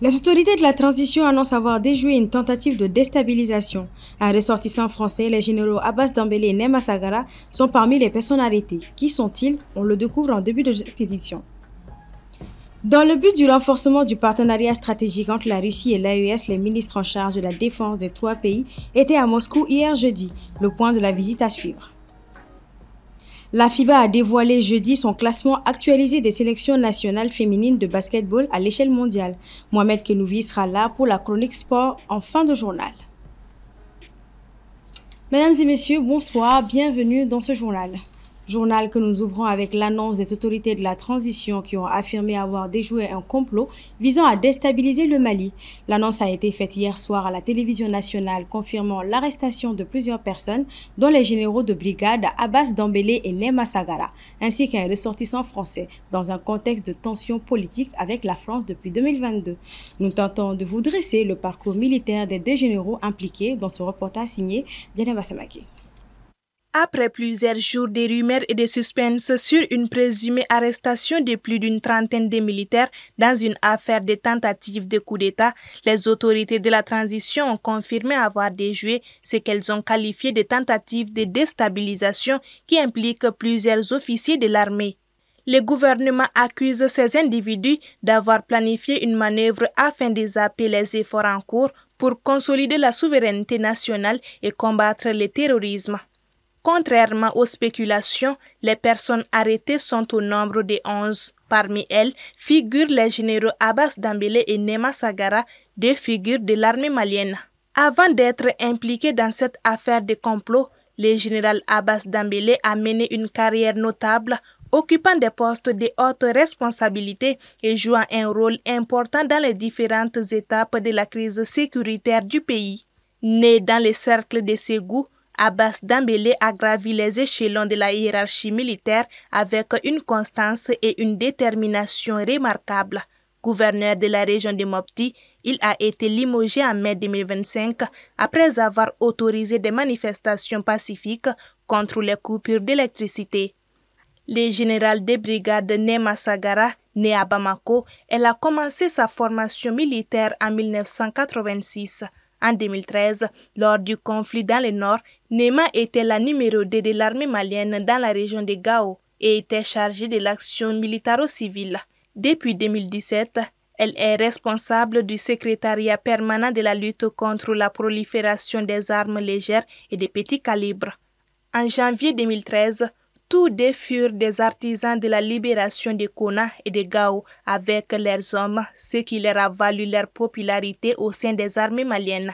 Les autorités de la transition annoncent avoir déjoué une tentative de déstabilisation. Un ressortissant français, les généraux Abbas Dambélé et Nema Sagara sont parmi les personnes arrêtées. Qui sont-ils? On le découvre en début de cette édition. Dans le but du renforcement du partenariat stratégique entre la Russie et l'AES, les ministres en charge de la défense des trois pays étaient à Moscou hier jeudi, le point de la visite à suivre. La FIBA a dévoilé jeudi son classement actualisé des sélections nationales féminines de basketball à l'échelle mondiale. Mohamed Kenouvi sera là pour la chronique sport en fin de journal. Mesdames et messieurs, bonsoir, bienvenue dans ce journal. Journal que nous ouvrons avec l'annonce des autorités de la transition qui ont affirmé avoir déjoué un complot visant à déstabiliser le Mali. L'annonce a été faite hier soir à la télévision nationale confirmant l'arrestation de plusieurs personnes dont les généraux de brigade Abbas Dambélé et Nema Sagara, ainsi qu'un ressortissant français dans un contexte de tension politique avec la France depuis 2022. Nous tentons de vous dresser le parcours militaire des deux généraux impliqués dans ce reportage signé Diana Vassamaki. Après plusieurs jours de rumeurs et de suspense sur une présumée arrestation de plus d'une trentaine de militaires dans une affaire de tentative de coup d'État, les autorités de la transition ont confirmé avoir déjoué ce qu'elles ont qualifié de tentative de déstabilisation qui implique plusieurs officiers de l'armée. Le gouvernement accuse ces individus d'avoir planifié une manœuvre afin de zapper les efforts en cours pour consolider la souveraineté nationale et combattre le terrorisme. Contrairement aux spéculations, les personnes arrêtées sont au nombre de 11. Parmi elles figurent les généraux Abbas Dambélé et Nema Sagara, deux figures de l'armée malienne. Avant d'être impliqué dans cette affaire de complot, le général Abbas Dambélé a mené une carrière notable, occupant des postes de haute responsabilité et jouant un rôle important dans les différentes étapes de la crise sécuritaire du pays. Né dans le cercle de Ségou, Abbas Dambélé a gravi les échelons de la hiérarchie militaire avec une constance et une détermination remarquables. Gouverneur de la région de Mopti, il a été limogé en mai 2025 après avoir autorisé des manifestations pacifiques contre les coupures d'électricité. Le général de brigade Nema Sagara, né à Bamako, elle a commencé sa formation militaire en 1986. En 2013, lors du conflit dans le nord, Nema était la numéro 2 de l'armée malienne dans la région de Gao et était chargée de l'action militaro-civile. Depuis 2017, elle est responsable du secrétariat permanent de la lutte contre la prolifération des armes légères et de petits calibres. En janvier 2013, tous deux furent des artisans de la libération de Kona et de Gao avec leurs hommes, ce qui leur a valu leur popularité au sein des armées maliennes.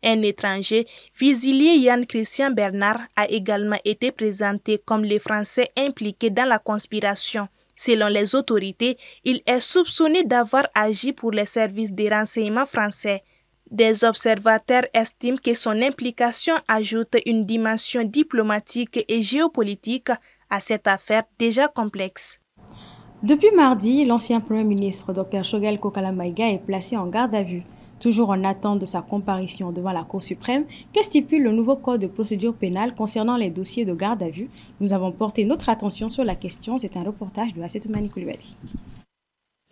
Un étranger, Fusilier Yann Christian Bernard, a également été présenté comme les Français impliqués dans la conspiration. Selon les autorités, il est soupçonné d'avoir agi pour les services de renseignement français. Des observateurs estiment que son implication ajoute une dimension diplomatique et géopolitique à cette affaire déjà complexe. Depuis mardi, l'ancien Premier ministre Dr Choguel Kokala Maïga est placé en garde à vue. Toujours en attente de sa comparution devant la Cour suprême, que stipule le nouveau code de procédure pénale concernant les dossiers de garde à vue? Nous avons porté notre attention sur la question. C'est un reportage de Asetoumani Koulibaly.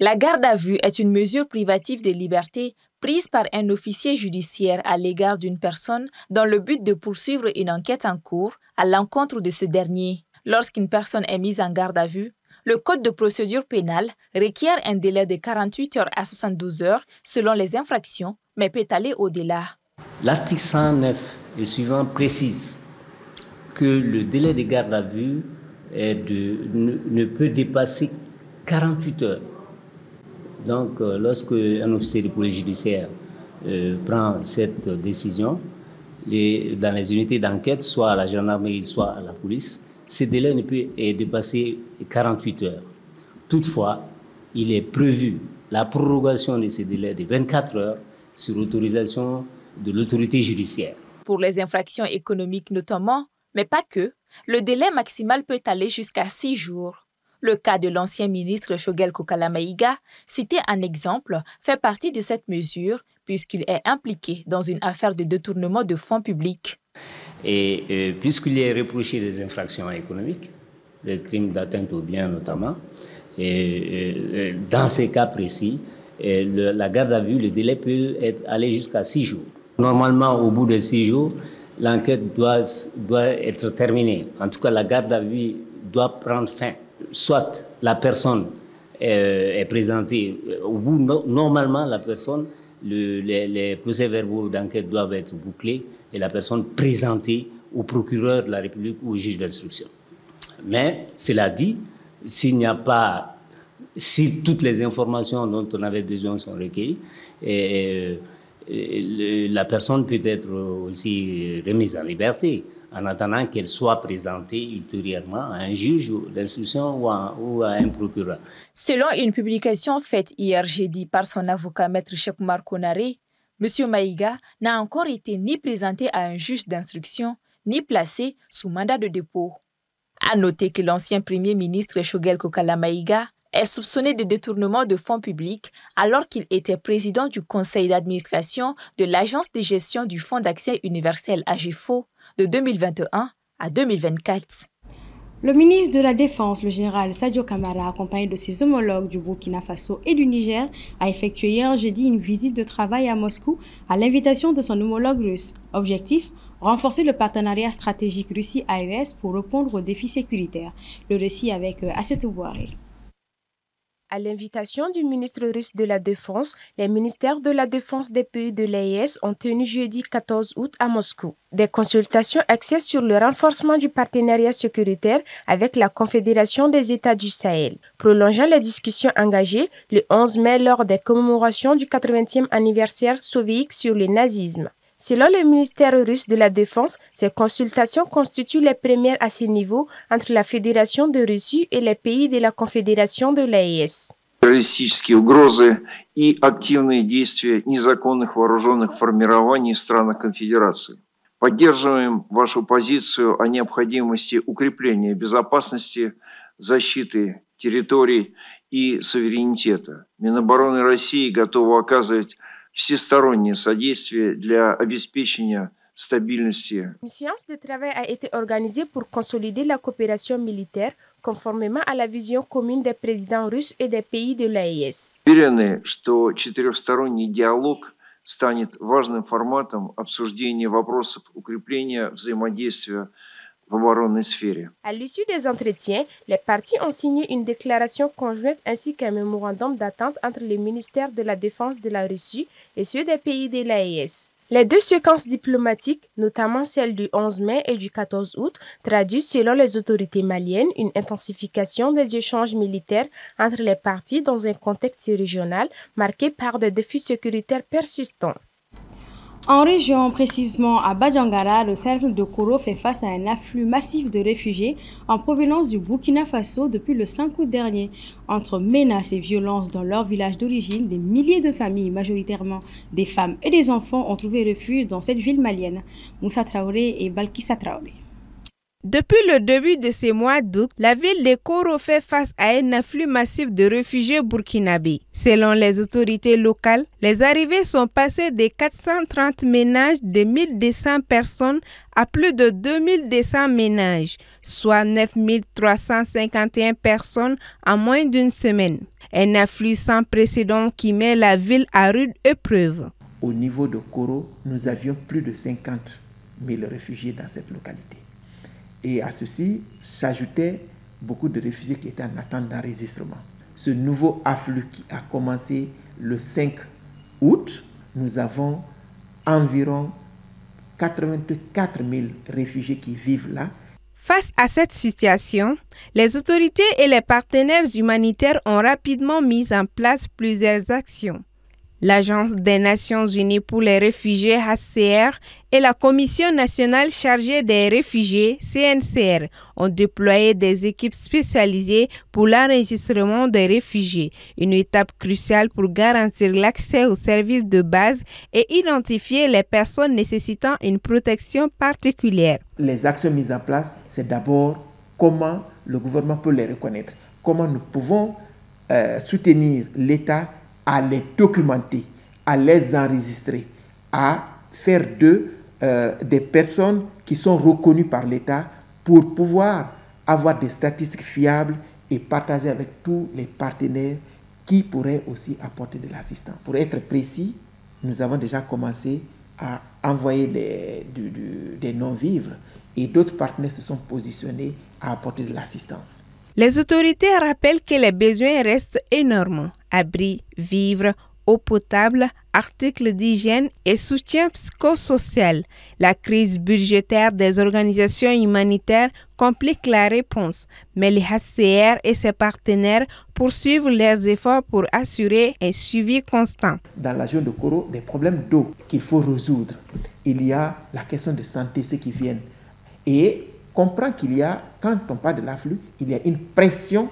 La garde à vue est une mesure privative de liberté prise par un officier judiciaire à l'égard d'une personne dans le but de poursuivre une enquête en cours à l'encontre de ce dernier. Lorsqu'une personne est mise en garde à vue, le Code de procédure pénale requiert un délai de 48 heures à 72 heures selon les infractions, mais peut aller au-delà. L'article 109 et suivant précise que le délai de garde à vue ne peut dépasser 48 heures. Donc, lorsque un officier de police judiciaire prend cette décision, dans les unités d'enquête, soit à la gendarmerie, soit à la police, ce délai ne peut dépasser 48 heures. Toutefois, il est prévu la prorogation de ce délai de 24 heures sur autorisation de l'autorité judiciaire. Pour les infractions économiques notamment, mais pas que, le délai maximal peut aller jusqu'à 6 jours. Le cas de l'ancien ministre Choguel Kokala Maïga, cité en exemple, fait partie de cette mesure puisqu'il est impliqué dans une affaire de détournement de fonds publics. Et puisqu'il est reproché des infractions économiques, des crimes d'atteinte aux biens notamment, et dans ces cas précis, la garde à vue, le délai peut aller jusqu'à 6 jours. Normalement, au bout de 6 jours, l'enquête doit être terminée. En tout cas, la garde à vue doit prendre fin. Soit la personne est présentée, au bout, normalement, la personne, les procès-verbaux d'enquête doivent être bouclés et la personne présentée au procureur de la République ou au juge d'instruction. Mais, cela dit, si toutes les informations dont on avait besoin sont recueillies, la personne peut être aussi remise en liberté en attendant qu'elle soit présentée ultérieurement à un juge d'instruction ou à un procureur. Selon une publication faite hier jeudi par son avocat Maître Cheikh Oumar Konaré, M. Maïga n'a encore été ni présenté à un juge d'instruction ni placé sous mandat de dépôt. À noter que l'ancien premier ministre Choguel Kokala Maïga est soupçonné de détournement de fonds publics alors qu'il était président du conseil d'administration de l'Agence de gestion du Fonds d'accès universel AGEFO de 2021 à 2024. Le ministre de la Défense, le général Sadio Kamara, accompagné de ses homologues du Burkina Faso et du Niger, a effectué hier jeudi une visite de travail à Moscou à l'invitation de son homologue russe. Objectif : renforcer le partenariat stratégique Russie-AES pour répondre aux défis sécuritaires. Le récit avec Assetou Bouharé. À l'invitation du ministre russe de la Défense, les ministères de la Défense des pays de l'AES ont tenu jeudi 14 août à Moscou des consultations axées sur le renforcement du partenariat sécuritaire avec la Confédération des États du Sahel, prolongeant les discussions engagées le 11 mai lors des commémorations du 80e anniversaire soviétique sur le nazisme. Selon le ministère russe de la Défense, ces consultations constituent les premières à ce niveau entre la Fédération de Russie et les pays de la Confédération de l'AES. Террористические угрозы и активные действия незаконных вооруженных формирований в странах Конфедерации. Поддерживаем вашу позицию о необходимости укрепления безопасности, защиты территорий и суверенитета. Минобороны России готова оказывать всестороннее содействие для обеспечения стабильности. Une séance de travail a été organisée pour consolider la coopération militaire conformément à la vision commune des présidents russes et des pays de l'AES. Уверены, что четырехсторонний диалог станет важным форматом обсуждения вопросов укрепления взаимодействия в оборонной сфере. À l'issue des entretiens, les parties ont signé une déclaration conjointe ainsi qu'un mémorandum d'entente entre les ministères de la Défense de la Russie et ceux des pays de l'AES. Les deux séquences diplomatiques, notamment celle du 11 mai et du 14 août, traduisent selon les autorités maliennes une intensification des échanges militaires entre les parties dans un contexte régional marqué par des défis sécuritaires persistants. En région, précisément à Badjangara, le cercle de Koro fait face à un afflux massif de réfugiés en provenance du Burkina Faso depuis le 5 août dernier. Entre menaces et violences dans leur village d'origine, des milliers de familles, majoritairement des femmes et des enfants, ont trouvé refuge dans cette ville malienne. Moussa Traoré et Balkissa Traoré. Depuis le début de ces mois d'août, la ville de Koro fait face à un afflux massif de réfugiés burkinabés. Selon les autorités locales, les arrivées sont passées de 430 ménages de 1200 personnes à plus de 2200 ménages, soit 9351 personnes en moins d'une semaine. Un afflux sans précédent qui met la ville à rude épreuve. Au niveau de Koro, nous avions plus de 50 000 réfugiés dans cette localité. Et à ceci s'ajoutaient beaucoup de réfugiés qui étaient en attente d'enregistrement. Ce nouveau afflux qui a commencé le 5 août, nous avons environ 84 000 réfugiés qui vivent là. Face à cette situation, les autorités et les partenaires humanitaires ont rapidement mis en place plusieurs actions. L'Agence des Nations Unies pour les réfugiés HCR et la Commission nationale chargée des réfugiés CNCR ont déployé des équipes spécialisées pour l'enregistrement des réfugiés, une étape cruciale pour garantir l'accès aux services de base et identifier les personnes nécessitant une protection particulière. Les actions mises en place, c'est d'abord comment le gouvernement peut les reconnaître, comment nous pouvons soutenir l'État à les documenter, à les enregistrer, à faire d'eux des personnes qui sont reconnues par l'État pour pouvoir avoir des statistiques fiables et partager avec tous les partenaires qui pourraient aussi apporter de l'assistance. Pour être précis, nous avons déjà commencé à envoyer des non-vivres et d'autres partenaires se sont positionnés à apporter de l'assistance. Les autorités rappellent que les besoins restent énormes. Abris, vivres, eau potable, articles d'hygiène et soutien psychosocial. La crise budgétaire des organisations humanitaires complique la réponse, mais le HCR et ses partenaires poursuivent leurs efforts pour assurer un suivi constant. Dans la région de Koro, des problèmes d'eau qu'il faut résoudre. Il y a la question de santé, ceux qui viennent. Et comprend qu'il y a, quand on parle de l'afflux, il y a une pression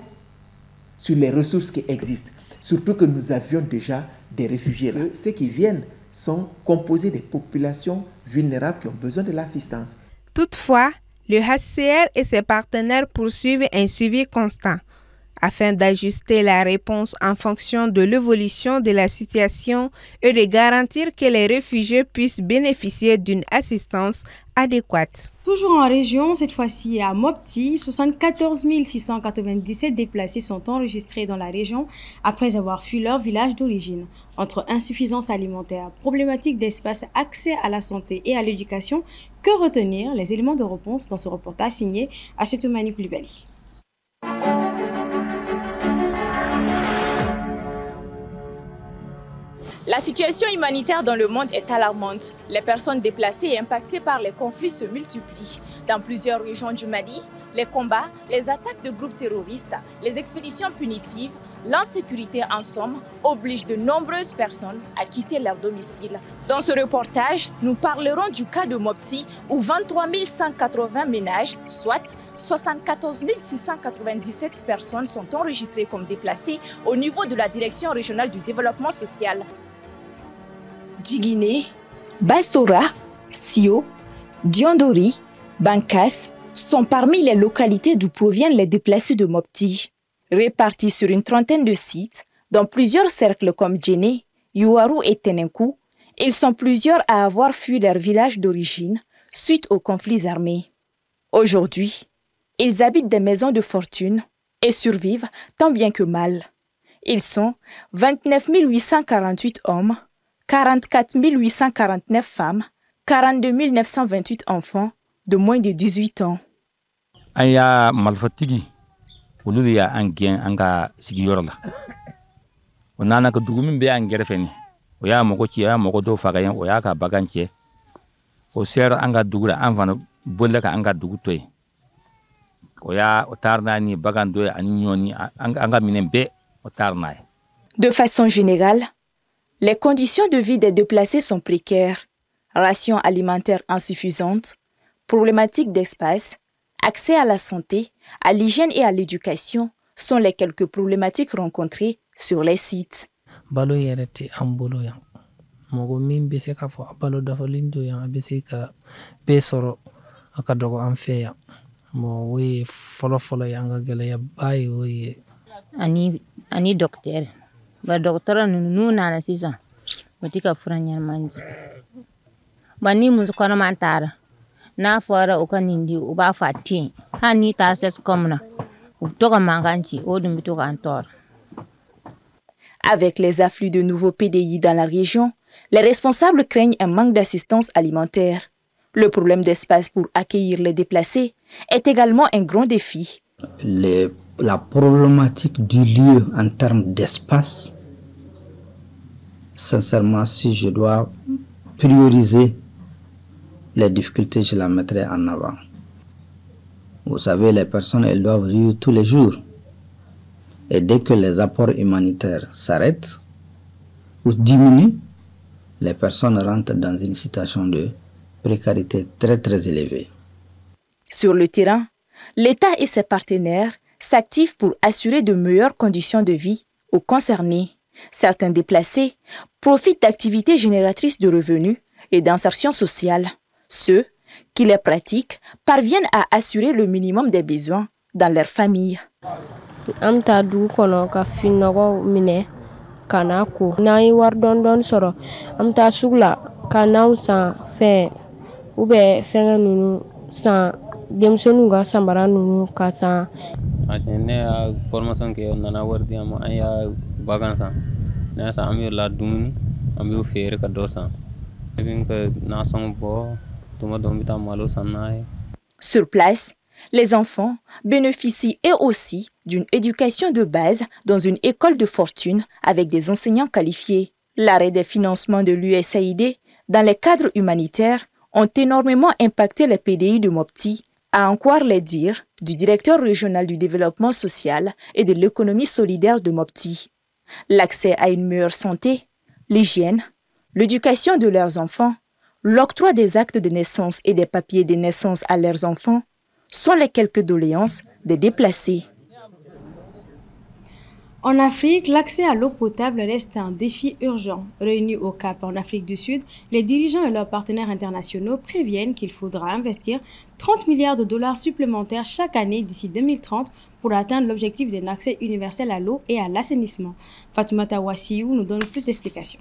sur les ressources qui existent. Surtout que nous avions déjà des réfugiés là. Ceux qui viennent sont composés des populations vulnérables qui ont besoin de l'assistance. Toutefois, le HCR et ses partenaires poursuivent un suivi constant afin d'ajuster la réponse en fonction de l'évolution de la situation et de garantir que les réfugiés puissent bénéficier d'une assistance adéquate. Toujours en région, cette fois-ci à Mopti, 74 697 déplacés sont enregistrés dans la région après avoir fui leur village d'origine. Entre insuffisance alimentaire, problématique d'espace, accès à la santé et à l'éducation, que retenir? Les éléments de réponse dans ce reportage signé Assetoumani Koulibaly. La situation humanitaire dans le monde est alarmante. Les personnes déplacées et impactées par les conflits se multiplient. Dans plusieurs régions du Mali, les combats, les attaques de groupes terroristes, les expéditions punitives, l'insécurité en somme obligent de nombreuses personnes à quitter leur domicile. Dans ce reportage, nous parlerons du cas de Mopti où 23 180 ménages, soit 74 697 personnes sont enregistrées comme déplacées au niveau de la Direction régionale du développement social. Djiguiné, Bassora, Sio, Diondori, Bankas sont parmi les localités d'où proviennent les déplacés de Mopti. Répartis sur une trentaine de sites, dans plusieurs cercles comme Djéné, Youarou et Tenenkou, ils sont plusieurs à avoir fui leur village d'origine suite aux conflits armés. Aujourd'hui, ils habitent des maisons de fortune et survivent tant bien que mal. Ils sont 29 848 hommes, 44 849 femmes, 42 928 enfants de moins de 18 ans. Aya malfatigi olu ya angien anga sigiyorla onana ko dugumi be angere feni o ya moko ci ya moko do faga yan o ya ka baganche o ser anga dugura anfana bolle ka anga dugutoy o ya o tarna ni bagando ani nyoni anga minembe o tarna. De façon générale, les conditions de vie des déplacés sont précaires. Rations alimentaires insuffisantes, problématiques d'espace, accès à la santé, à l'hygiène et à l'éducation sont les quelques problématiques rencontrées sur les sites. Balo yerete ambolo yang mogo min be se ka fo balo dafa lindo yang be se ka be soro aka dogo am feya mo we folo yang gele ya bay we ani docteur ba docteur nu na sisa botika furanya manji bani mun ko na mantara na fora o kanindi o ba fati hani tar ses komna o toga manganchi o dum to kantor. Avec les afflux de nouveaux PDI dans la région, les responsables craignent un manque d'assistance alimentaire. Le problème d'espace pour accueillir les déplacés est également un grand défi. La problématique du lieu en termes d'espace, sincèrement, si je dois prioriser les difficultés, je la mettrai en avant. Vous savez, les personnes, elles doivent vivre tous les jours. Et dès que les apports humanitaires s'arrêtent ou diminuent, les personnes rentrent dans une situation de précarité très très élevée. Sur le terrain, l'État et ses partenaires s'activent pour assurer de meilleures conditions de vie aux concernés. Certains déplacés profitent d'activités génératrices de revenus et d'insertion sociale. Ceux qui les pratiquent parviennent à assurer le minimum des besoins dans leur famille. Amta du kono ka finnogo mine kana ko nay war don soro amta sugla kana sa fe ube fenga nunu sa demsonu ga sambara nunu ka sa atene formation ke nana wardi am aya Sur place, les enfants bénéficient eux aussi d'une éducation de base dans une école de fortune avec des enseignants qualifiés. L'arrêt des financements de l'USAID dans les cadres humanitaires ont énormément impacté les PDI de Mopti, à en croire les dires du directeur régional du développement social et de l'économie solidaire de Mopti. L'accès à une meilleure santé, l'hygiène, l'éducation de leurs enfants, l'octroi des actes de naissance et des papiers de naissance à leurs enfants sont les quelques doléances des déplacés. En Afrique, l'accès à l'eau potable reste un défi urgent. Réunis au Cap en Afrique du Sud, les dirigeants et leurs partenaires internationaux préviennent qu'il faudra investir 30 milliards de dollars supplémentaires chaque année d'ici 2030 pour atteindre l'objectif d'un accès universel à l'eau et à l'assainissement. Fatoumata Wassiou nous donne plus d'explications.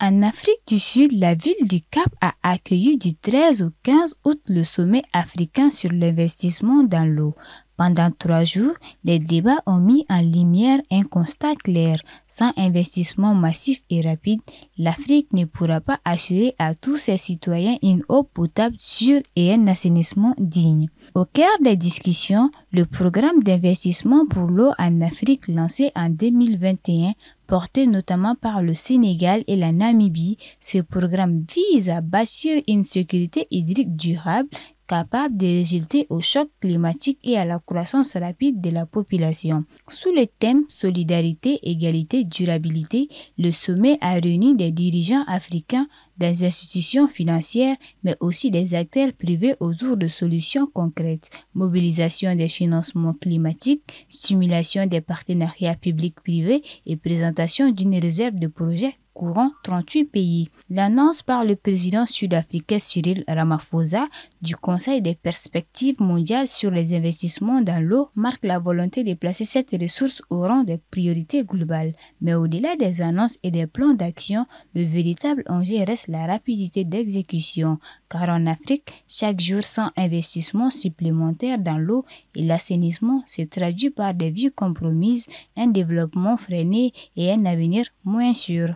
En Afrique du Sud, la ville du Cap a accueilli du 13 au 15 août le sommet africain sur l'investissement dans l'eau. Pendant 3 jours, les débats ont mis en lumière un constat clair. Sans investissement massif et rapide, l'Afrique ne pourra pas assurer à tous ses citoyens une eau potable sûre et un assainissement digne. Au cœur des discussions, le programme d'investissement pour l'eau en Afrique lancé en 2021, porté notamment par le Sénégal et la Namibie, ce programme vise à bâtir une sécurité hydrique durable capable de résister au choc climatique et à la croissance rapide de la population. Sous le thème Solidarité, égalité, durabilité, le sommet a réuni des dirigeants africains, des institutions financières, mais aussi des acteurs privés autour de solutions concrètes. Mobilisation des financements climatiques, stimulation des partenariats publics-privés et présentation d'une réserve de projets courant 38 pays. L'annonce par le président sud-africain Cyril Ramaphosa du Conseil des perspectives mondiales sur les investissements dans l'eau marque la volonté de placer cette ressource au rang des priorités globales. Mais au-delà des annonces et des plans d'action, le véritable enjeu reste la rapidité d'exécution. Car en Afrique, chaque jour sans investissement supplémentaire dans l'eau et l'assainissement se traduit par des vies compromises, un développement freiné et un avenir moins sûr.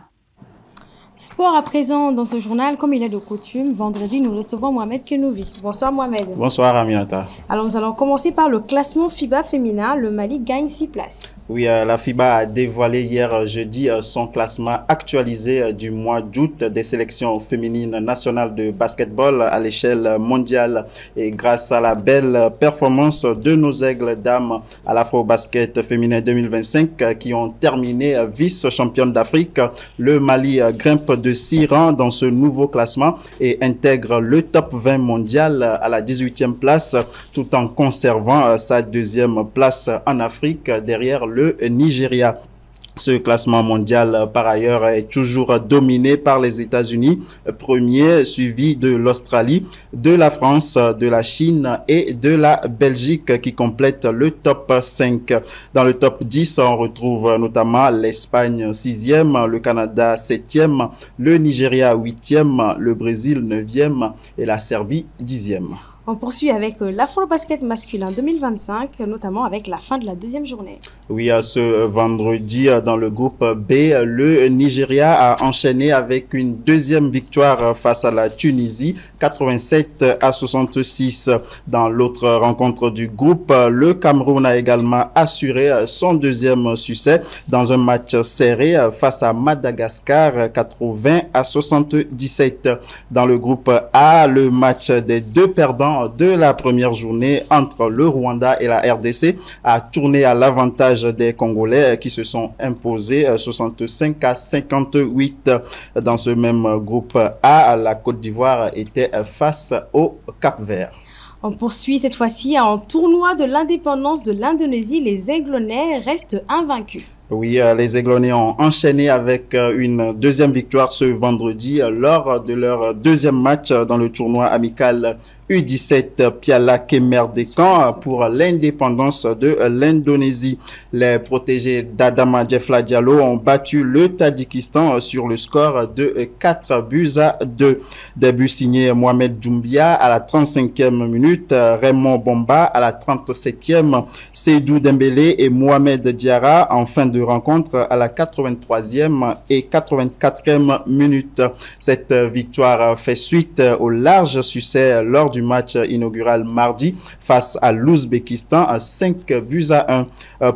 Sport à présent dans ce journal, comme il est de coutume, vendredi nous recevons Mohamed Kenouvi. Bonsoir Mohamed. Bonsoir Aminata. Alors nous allons commencer par le classement FIBA féminin. Le Mali gagne 6 places. Oui, la FIBA a dévoilé hier jeudi son classement actualisé du mois d'août des sélections féminines nationales de basketball à l'échelle mondiale. Et grâce à la belle performance de nos aigles dames à l'Afro-Basket féminin 2025 qui ont terminé vice-championne d'Afrique, le Mali grimpe de 6 rangs dans ce nouveau classement et intègre le top 20 mondial à la 18e place tout en conservant sa 2e place en Afrique derrière le Nigeria. Ce classement mondial, par ailleurs, est toujours dominé par les États-Unis, premier, suivi de l'Australie, de la France, de la Chine et de la Belgique qui complètent le top 5. Dans le top 10, on retrouve notamment l'Espagne 6e, le Canada 7e, le Nigeria 8e, le Brésil 9e et la Serbie 10e. On poursuit avec l'Afro-Basket masculin 2025, notamment avec la fin de la 2e journée. Oui, ce vendredi, dans le groupe B, le Nigeria a enchaîné avec une 2e victoire face à la Tunisie, 87-66. Dans l'autre rencontre du groupe, le Cameroun a également assuré son 2e succès dans un match serré face à Madagascar, 80-77. Dans le groupe A, le match des 2 perdants de la première journée entre le Rwanda et la RDC a tourné à l'avantage des Congolais qui se sont imposés 65-58. Dans ce même groupe A, la Côte d'Ivoire était face au Cap-Vert. On poursuit cette fois-ci en tournoi de l'indépendance de l'Indonésie. Les Aiglonnais restent invaincus. Oui, les Aiglonnais ont enchaîné avec une 2e victoire ce vendredi lors de leur 2e match dans le tournoi amical U17 Piala Kemer Dekan pour l'indépendance de l'Indonésie. Les protégés d'Adama Djefla Diallo ont battu le Tadjikistan sur le score de 4-2. Des buts signés Mohamed Doumbia à la 35e minute, Raymond Bomba à la 37e, Seydou Dembélé et Mohamed Diarra en fin de de rencontre à la 83e et 84e minute. Cette victoire fait suite au large succès lors du match inaugural mardi face à l'Ouzbékistan à 5-1.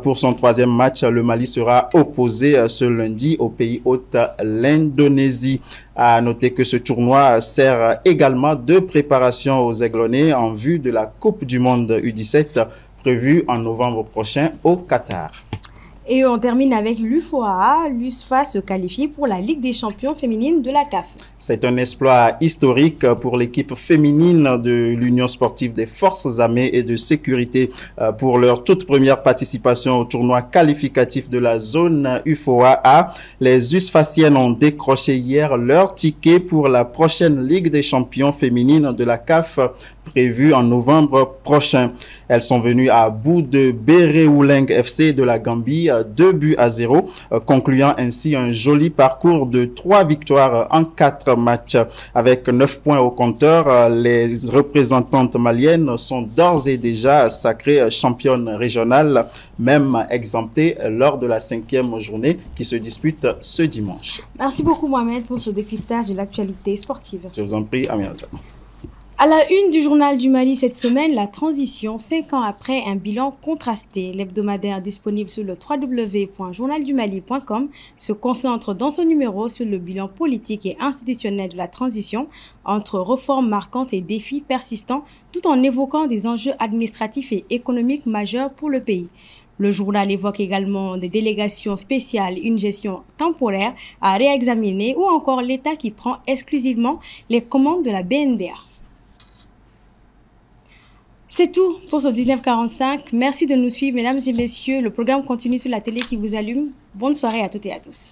Pour son troisième match, le Mali sera opposé ce lundi au pays hôte, l'Indonésie. À noter que ce tournoi sert également de préparation aux Aiglonnais en vue de la Coupe du Monde U17 prévue en novembre prochain au Qatar. Et on termine avec l'UFOA. L'USFA se qualifie pour la Ligue des champions féminines de la CAF. C'est un exploit historique pour l'équipe féminine de l'Union sportive des forces armées et de sécurité pour leur toute première participation au tournoi qualificatif de la zone UFOA A. Les USFAciennes ont décroché hier leur ticket pour la prochaine Ligue des champions féminines de la CAF prévue en novembre prochain. Elles sont venues à bout de Béréouleng FC de la Gambie, 2-0, concluant ainsi un joli parcours de 3 victoires en 4 matchs. Avec 9 points au compteur, les représentantes maliennes sont d'ores et déjà sacrées championnes régionales, même exemptées lors de la 5e journée qui se dispute ce dimanche. Merci beaucoup Mohamed pour ce décryptage de l'actualité sportive. Je vous en prie, Aminata. À la une du journal du Mali cette semaine, la transition, 5 ans après un bilan contrasté. L'hebdomadaire disponible sur le www.journaldumali.com se concentre dans son numéro sur le bilan politique et institutionnel de la transition entre réformes marquantes et défis persistants, tout en évoquant des enjeux administratifs et économiques majeurs pour le pays. Le journal évoque également des délégations spéciales, une gestion temporaire à réexaminer ou encore l'État qui prend exclusivement les commandes de la BNDA. C'est tout pour ce 1945. Merci de nous suivre, mesdames et messieurs. Le programme continue sur la télé qui vous allume. Bonne soirée à toutes et à tous.